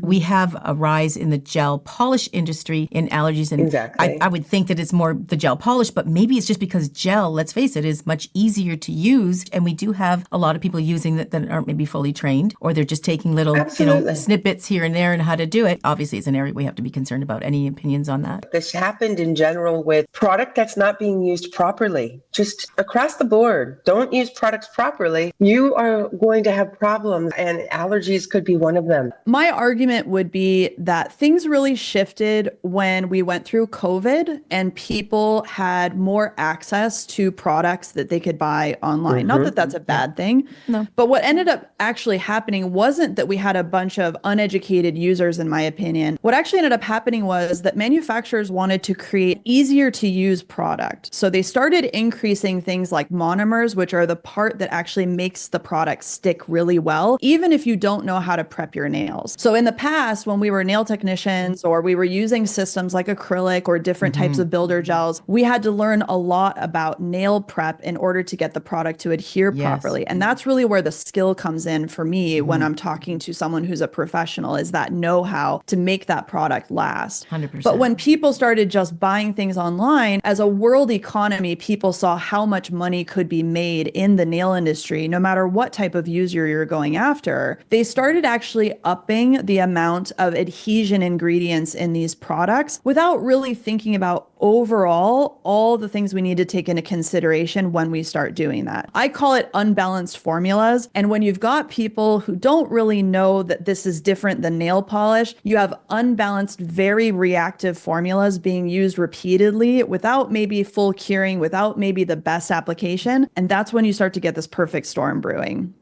we have a rise in the gel polish industry in allergies. And Exactly. I would think that it's more the gel polish, but maybe it's just because gel, let's face it, is much easier to use. And we do have a lot of people using that aren't maybe fully trained, or they're just taking little, Absolutely. snippets here and there and how to do it. Obviously, it's an area we have to be concerned about. Any opinions on that? This happened in general with product that's not being used properly. Just across the board, don't use products properly. You are going to have problems, and allergies could be one of them. My argument would be that things really shifted when we went through COVID and people had more access to products that they could buy online. Not that that's a bad thing, No. but what ended up actually happening wasn't that we had a bunch of uneducated users, in my opinion. What actually ended up happening was that manufacturers wanted to create easier to use product. So they started increasing things like monomers, which are the part that actually makes the product stick really well, even if you don't know how to prep your nails. So in the past, when we were nail technicians or we were using systems like acrylic or different types of builder gels, we had to learn a lot about nail prep in order to get the product to adhere properly. And that's really where the skill comes in for me when I'm talking to someone who's a professional, is that know-how to make that product last. 100%. But when people started just buying things online, as a world economy, people saw how much money could be made in the nail industry, no matter what type of user you're going after. They started actually upping the amount of adhesion ingredients in these products without really thinking about overall all the things we need to take into consideration when we start doing that. I call it unbalanced formulas. And when you've got people who don't really know that this is different than nail polish, you have unbalanced, very reactive formulas being used repeatedly without maybe full curing, without maybe the best application. And that's when you start to get this perfect storm brewing.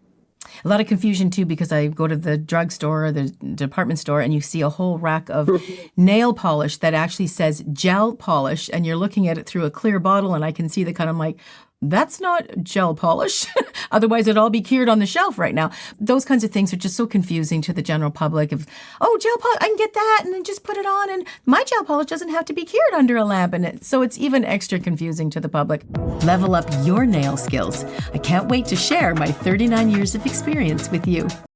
A lot of confusion, too, because I go to the drugstore or the department store and you see a whole rack of nail polish that actually says gel polish, and you're looking at it through a clear bottle, and I can see the kind of like, that's not gel polish. Otherwise, it'd all be cured on the shelf right now. Those kinds of things are just so confusing to the general public of, oh, gel polish, I can get that and then just put it on. And my gel polish doesn't have to be cured under a lamp. So it's even extra confusing to the public. Level up your nail skills. I can't wait to share my 39 years of experience with you.